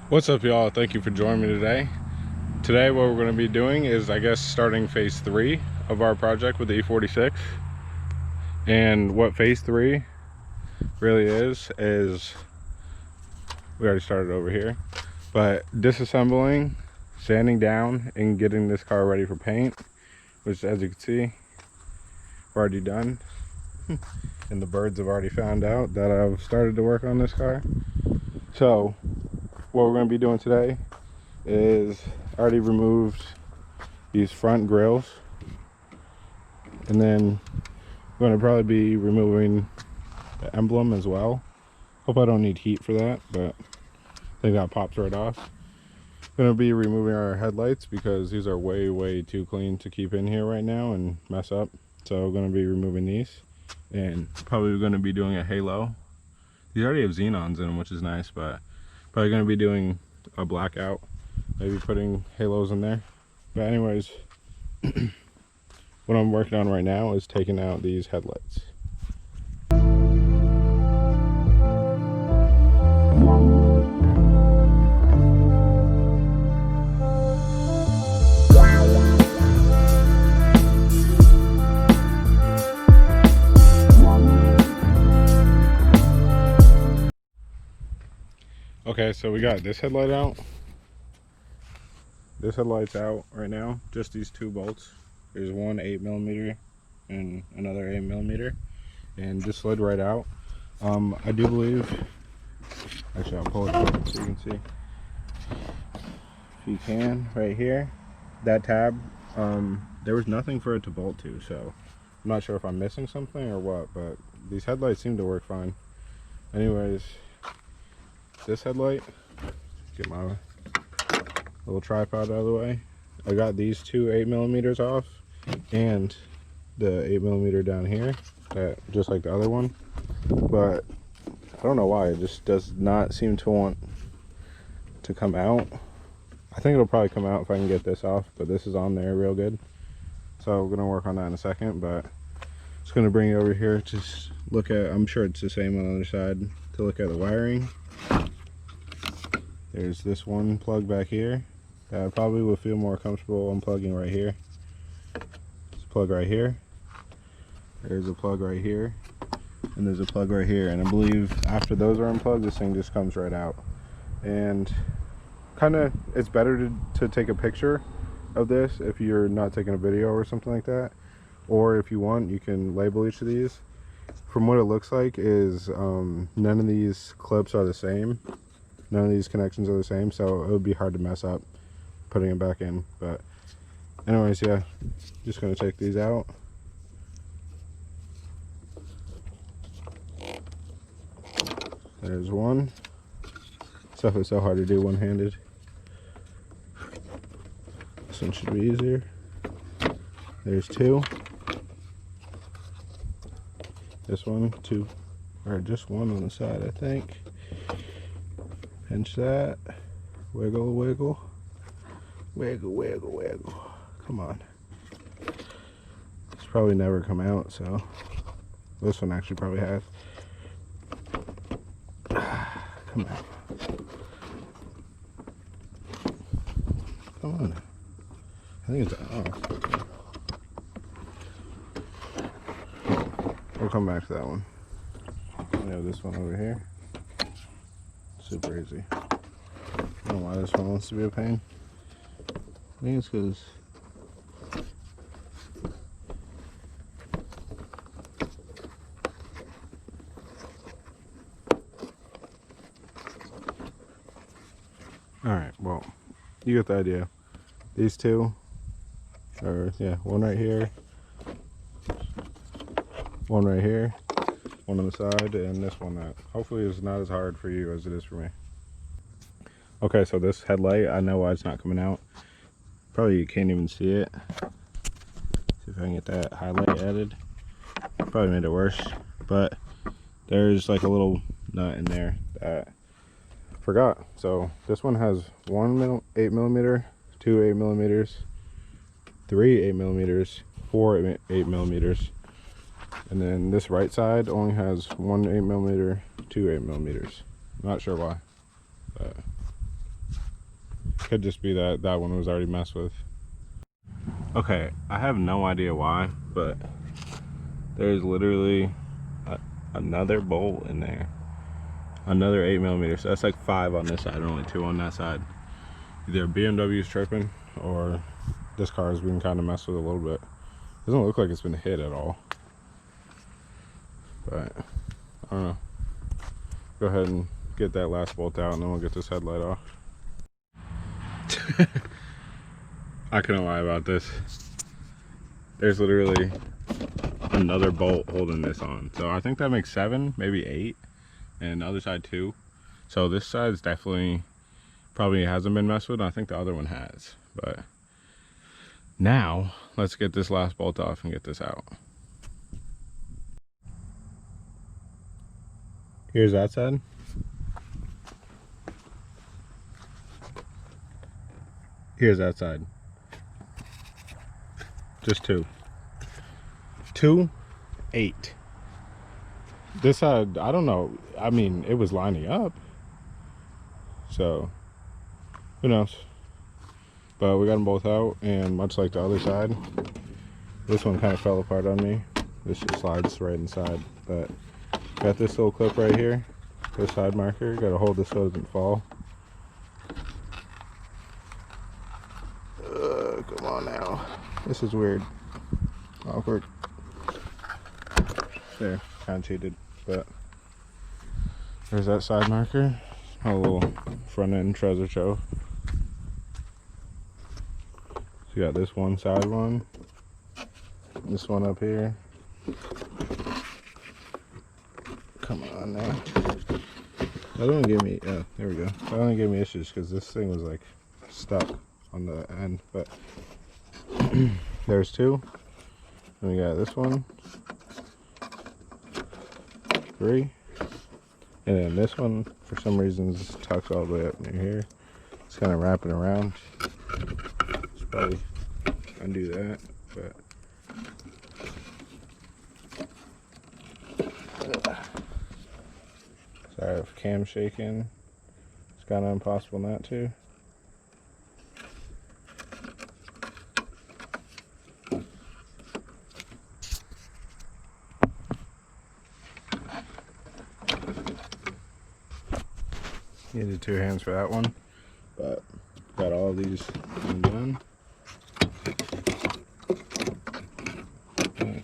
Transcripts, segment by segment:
What's up, y'all? Thank you for joining me today. Today what we're going to be doing is, I guess, starting phase 3 of our project with the E46. And what phase 3 really is we already started over here, but disassembling, sanding down, and getting this car ready for paint, which, as you can see, we're already done. And the birds have already found out that I've started to work on this car. So what we're going to be doing today is I already removed these front grills, and then I'm going to probably be removing the emblem as well. Hope I don't need heat for that, but I think that pops right off. Going to be removing our headlights because these are way too clean to keep in here right now and mess up. So I'm going to be removing these, and probably going to be doing a halo. These already have xenons in them, which is nice, but probably going to be doing a blackout, maybe putting halos in there. But anyways, what I'm working on right now is taking out these headlights. Okay, so we got this headlight out. This headlight's out right now, just these two bolts. There's one 8mm and another 8mm, and just slid right out. I do believe, actually I'll pull it up so you can see. If you can, right here, that tab, there was nothing for it to bolt to, so I'm not sure if I'm missing something or what, but these headlights seem to work fine. Anyways, this headlight, get my little tripod out of the way. I got these two 8mm off and the 8mm down here, just like the other one, but I don't know why it just does not seem to want to come out. I think it'll probably come out if I can get this off, but this is on there real good, so we're gonna work on that in a second. But just gonna bring it over here to look at, I'm sure it's the same on the other side, to look at the wiring. There's this one plug back here that I probably would feel more comfortable unplugging right here. There's a plug right here. There's a plug right here. And there's a plug right here. And I believe after those are unplugged, this thing just comes right out. And kind of, it's better to take a picture of this if you're not taking a video or something like that. Or if you want, you can label each of these. From what it looks like is none of these clips are the same. None of these connections are the same, so it would be hard to mess up putting them back in. But anyways, yeah, just gonna take these out. There's one. Stuff is so hard to do one-handed. This one should be easier. There's two. This one, two, or just one on the side, I think. Pinch that, wiggle, wiggle, wiggle, wiggle, wiggle. Come on. It's probably never come out, so this one actually probably has. Come on. Come on. I think it's off. We'll come back to that one. We have this one over here. Super easy. I don't know why this one wants to be a pain. I think it's because alright, well, you get the idea. These two are, yeah, one right here, one right here, one on the side, and this one that hopefully is not as hard for you as it is for me. Okay, so this headlight, I know why it's not coming out. Probably you can't even see it. See if I can get that highlight added. Probably made it worse, but there's like a little nut in there that I forgot. So this one has one 8mm, two 8mm, three 8mm, four 8mm. And then this right side only has one 8mm, two 8mm. I'm not sure why, but Could just be that that one was already messed with. Okay, I have no idea why, but there's literally another bolt in there. Another 8mm, so that's like 5 on this side and only 2 on that side. Either BMW is tripping or this car has been kind of messed with a little bit. Doesn't look like it's been hit at all, but I don't know. Go ahead and get that last bolt out and then we'll get this headlight off. I couldn't lie about this. There's literally another bolt holding this on, so I think that makes 7, maybe 8, and the other side 2. So this side's definitely probably hasn't been messed with. I think the other one has. But now let's get this last bolt off and get this out. Here's that side. Here's that side. Just 2. 2, 8. This side, I don't know. I mean, it was lining up. So, who knows? But we got them both out, and much like the other side, this one kind of fell apart on me. This just slides right inside. But got this little clip right here, this side marker. Got to hold this so it doesn't fall. Come on now. This is weird. Awkward. There, kind of cheated, but there's that side marker. A little front end treasure trove. So you got this one side one, this one up here. Come on now. That don't give me, there we go. That only gave me issues because this thing was like stuck on the end, but there's 2. And we got this one, 3. And then this one, for some reason, is tucked all the way up near here. It's kind of wrapping around. Should probably undo that, but sorry if cam's shaking. It's kind of impossible not to. Needed 2 hands for that one, but got all these undone. I'm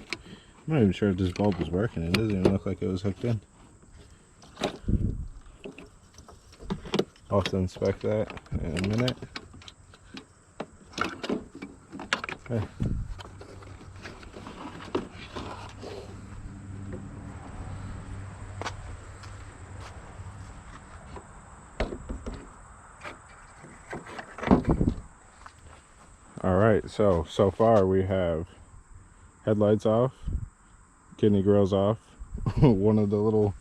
not even sure if this bulb is working. It doesn't even look like it was hooked in. I'll have to inspect that in a minute. Okay. Alright, so far we have headlights off, kidney grills off, one of the little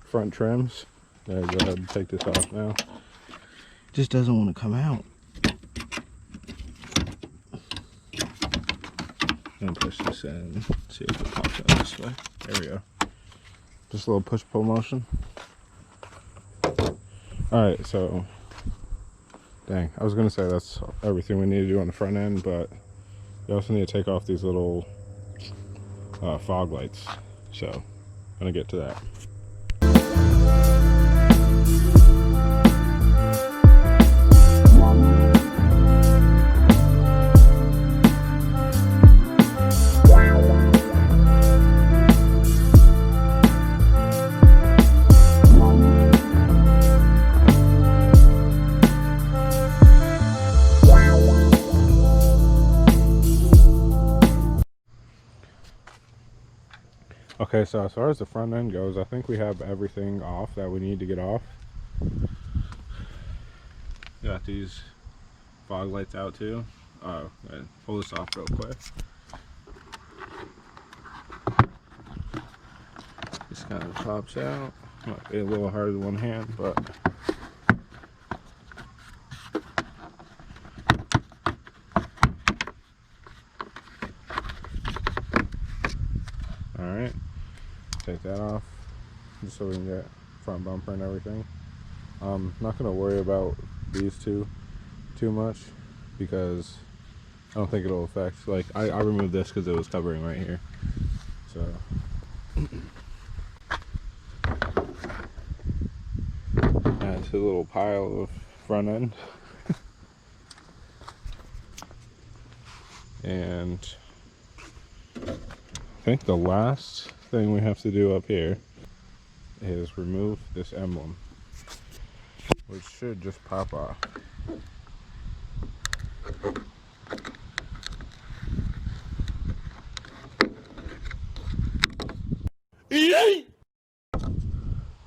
front trims. Yeah, go ahead and take this off now. Just doesn't want to come out. I'm gonna push this in, see if it pops out this way. There we go. Just a little push-pull motion. Alright, so dang, I was gonna say that's everything we need to do on the front end, but you also need to take off these little fog lights. So I'm gonna get to that. Okay, so as far as the front end goes, I think we have everything off that we need to get off. Got these fog lights out too. Oh, pull this off real quick. This kind of pops out. Might be a little hard with one hand, but alright. Take that off just so we can get front bumper and everything. Not going to worry about these two too much because I don't think it'll affect. Like I removed this because it was covering right here. So that's a little pile of front end. And I think the last thing we have to do up here is remove this emblem, which should just pop off.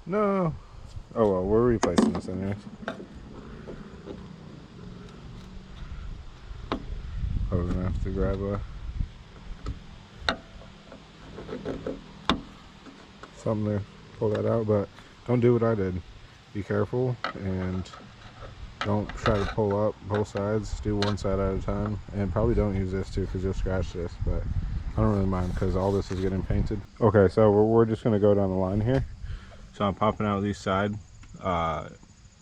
No. Oh well, we're replacing this anyways. Oh, we're gonna have to grab something to pull that out, but don't do what I did. Be careful and don't try to pull up both sides. Do one side at a time, and probably don't use this too because you'll scratch this, but I don't really mind because all this is getting painted. Okay, so we're just gonna go down the line here. So I'm popping out these side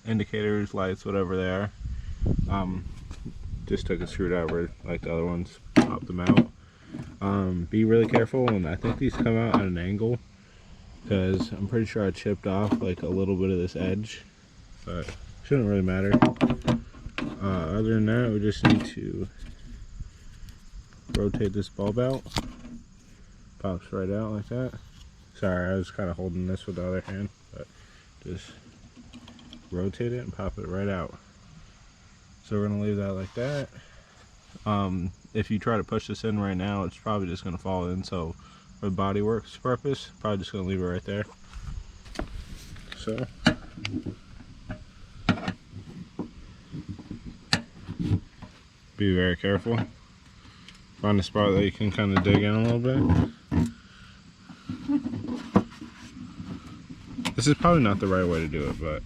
indicators, lights, whatever they are. Just took a screwdriver like the other ones, popped them out. Be really careful, and I think these come out at an angle because I'm pretty sure I chipped off like a little bit of this edge, but shouldn't really matter. Other than that, we just need to rotate this bulb out. Pops right out like that. Sorry, I was kind of holding this with the other hand, but just rotate it and pop it right out. So we're gonna leave that like that. If you try to push this in right now, it's probably just gonna fall in. So for body works purpose, probably just gonna leave it right there. So be very careful. Find a spot that you can kind of dig in a little bit. This is probably not the right way to do it, but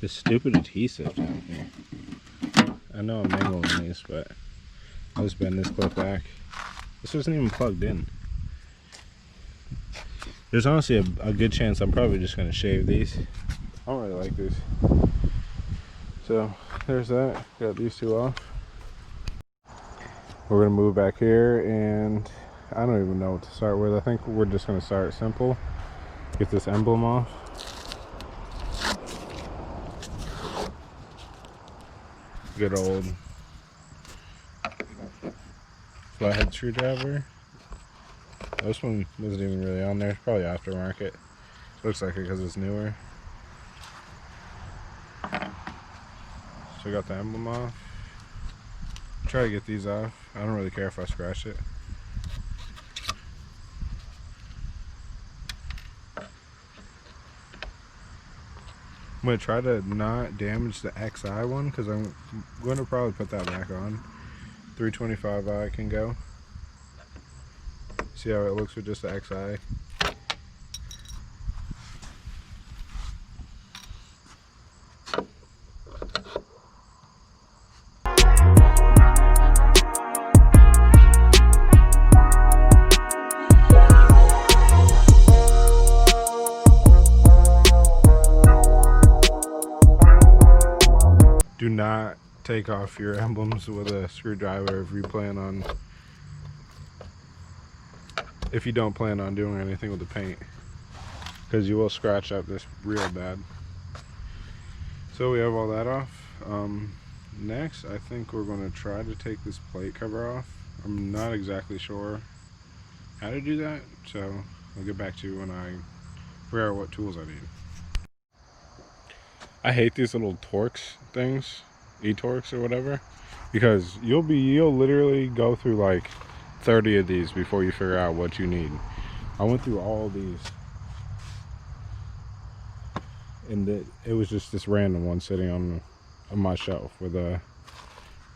this stupid adhesive down here. I know I'm angling these, but I'll just bend this clip back. This wasn't even plugged in. There's honestly a good chance I'm probably just going to shave these. I don't really like these. So there's that. Got these two off. We're going to move back here, and I don't even know what to start with. I think we're just going to start simple. Get this emblem off. Good old flathead screwdriver. This one wasn't even really on there. It's probably aftermarket. Looks like it because it's newer. So we got the emblem off. Try to get these off. I don't really care if I scratch it. I'm going to try to not damage the XI one because I'm going to probably put that back on. 325i can go. See how it looks with just the XI. Do not take off your emblems with a screwdriver if you don't plan on doing anything with the paint, because you will scratch up this real bad. So we have all that off. Next, I think we're going to try to take this plate cover off. I'm not exactly sure how to do that, so I'll get back to you when I figure out what tools I need. I hate these little Torx things, E-Torx or whatever, because you'll literally go through like 30 of these before you figure out what you need. I went through all of these, and it was just this random one sitting on my shelf with a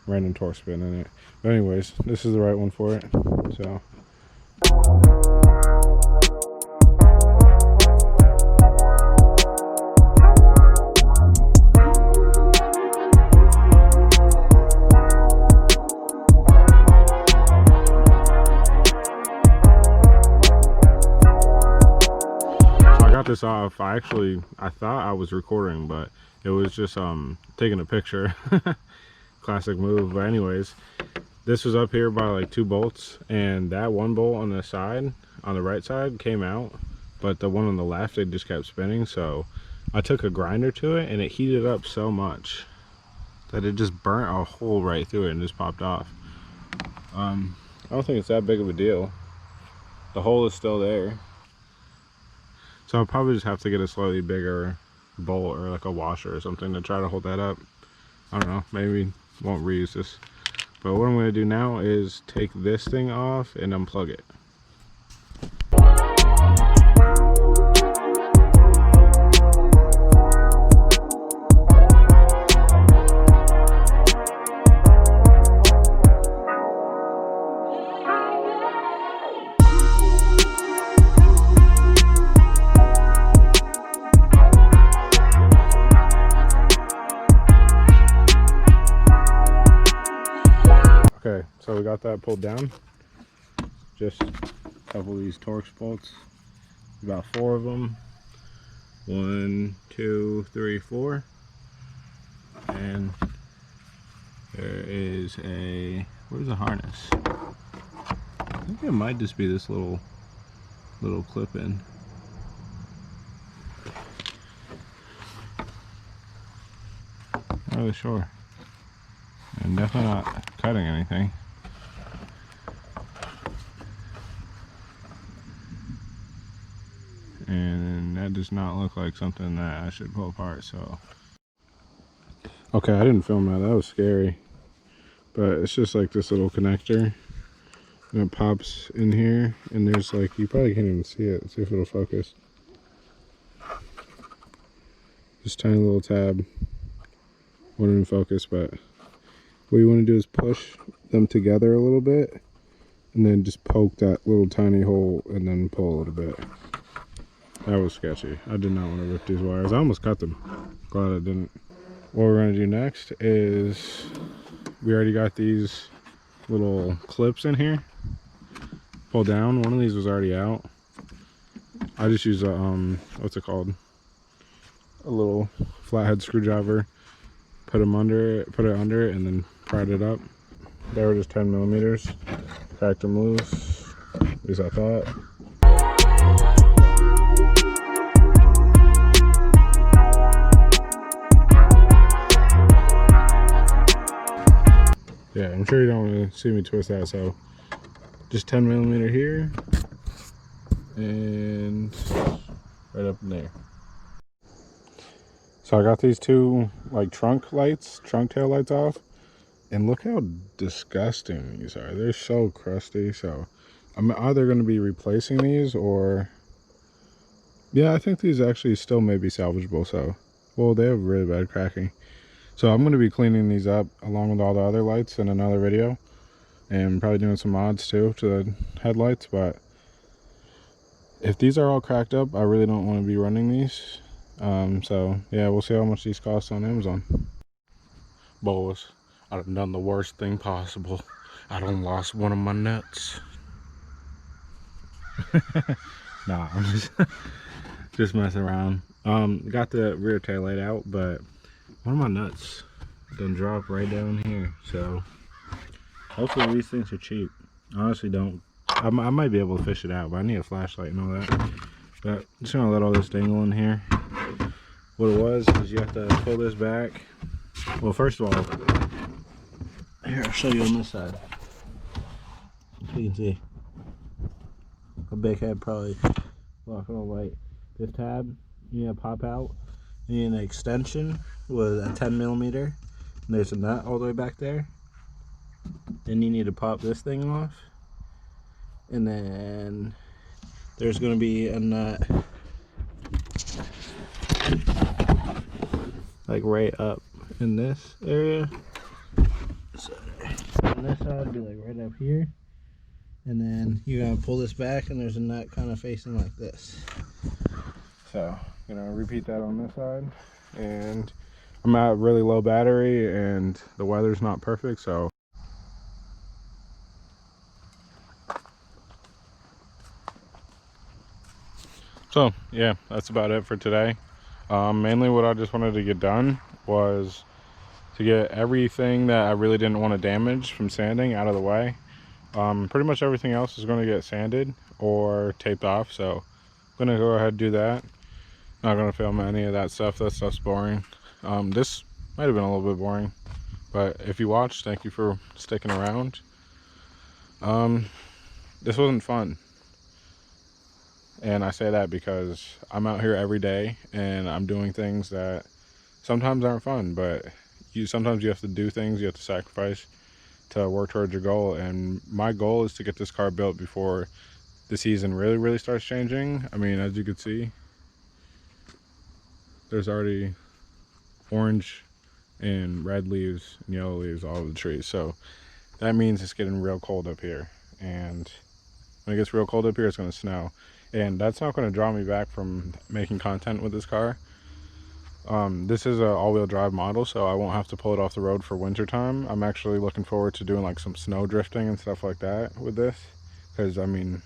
random torque spin in it. But anyways, this is the right one for it. So this off. I thought I was recording, but it was just taking a picture. Classic move. But anyways, this was up here by like 2 bolts, and that one bolt on the side, on the right side, came out, but the one on the left, it just kept spinning. So I took a grinder to it, and it heated up so much that it just burnt a hole right through it and just popped off. I don't think it's that big of a deal. The hole is still there. So I'll probably just have to get a slightly bigger bolt or like a washer or something to try to hold that up. I don't know, maybe won't reuse this. But what I'm going to do now is take this thing off and unplug it. Okay, so we got that pulled down. Just a couple of these Torx bolts, about 4 of them. 1, 2, 3, 4. And there is a, where's the harness? I think it might just be this little clip in. Not really sure. And definitely not cutting anything. And that does not look like something that I should pull apart, so. Okay, I didn't film that, that was scary. But it's just like this little connector. And it pops in here, and there's like, you probably can't even see it. Let's see if it'll focus. This tiny little tab. Wouldn't even focus, but what you want to do is push them together a little bit and then just poke that little tiny hole and then pull a little bit. That was sketchy. I did not want to rip these wires. I almost cut them. Glad I didn't. What we're going to do next is we already got these little clips in here. Pull down. One of these was already out. I just used a, what's it called? A little flathead screwdriver. Put it under it, and then pried it up. They were just 10 millimeters. Cracked them loose, at least I thought. Yeah, I'm sure you don't want to see me twist that, so just 10 millimeter here, and right up in there. So I got these 2 like trunk tail lights off, and look how disgusting these are. They're so crusty. So I'm either going to be replacing these, or yeah, I think these actually still may be salvageable. So, well, they have really bad cracking. So I'm going to be cleaning these up along with all the other lights in another video, and probably doing some mods too to the headlights. But if these are all cracked up, I really don't want to be running these. So yeah, we'll see how much these cost on Amazon. Boys, I done done the worst thing possible. I done lost one of my nuts. Nah, I'm just messing around. Got the rear tail light out, but one of my nuts done dropped right down here. So hopefully these things are cheap. I honestly don't. I might be able to fish it out, but I need a flashlight and all that. But I'm just gonna let all this dangle in here. What it was is you have to pull this back. Well, first of all, here, I'll show you on this side. So you can see a big head probably blocking the light. This tab, you need to pop out. You need an extension with a 10 millimeter. And there's a nut all the way back there. Then you need to pop this thing off. And then there's going to be a nut like right up in this area. So this side would be like right up here. And then you're gonna pull this back and there's a nut kind of facing like this. So, repeat that on this side. And I'm at really low battery and the weather's not perfect, so. So, yeah, that's about it for today. Mainly what I just wanted to get done was to get everything that I really didn't want to damage from sanding out of the way. Pretty much everything else is going to get sanded or taped off, so I'm going to go ahead and do that. Not going to film any of that stuff. That stuff's boring. This might have been a little bit boring, but if you watched, thank you for sticking around. This wasn't fun. And I say that because I'm out here every day and I'm doing things that sometimes aren't fun, but sometimes you have to do things, you have to sacrifice to work towards your goal. And my goal is to get this car built before the season really starts changing. I mean, as you can see, there's already orange and red leaves and yellow leaves all over the trees. So that means it's getting real cold up here. And when it gets real cold up here, it's going to snow. And that's not going to draw me back from making content with this car. This is an all-wheel drive model, so I won't have to pull it off the road for winter time. I'm actually looking forward to doing like some snow drifting and stuff like that with this. Because, I mean,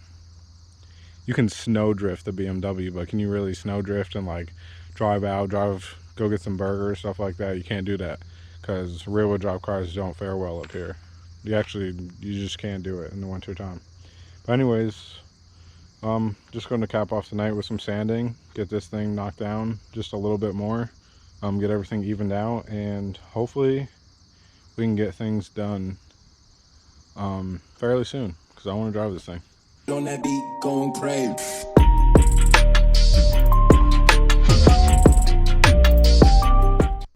you can snow drift the BMW, but can you really snow drift and like go get some burgers, stuff like that? You can't do that because rear-wheel drive cars don't fare well up here. You just can't do it in the winter time. But anyways, just going to cap off tonight with some sanding, get this thing knocked down just a little bit more, get everything evened out, and hopefully we can get things done fairly soon because I want to drive this thing. On that beat, going crazy.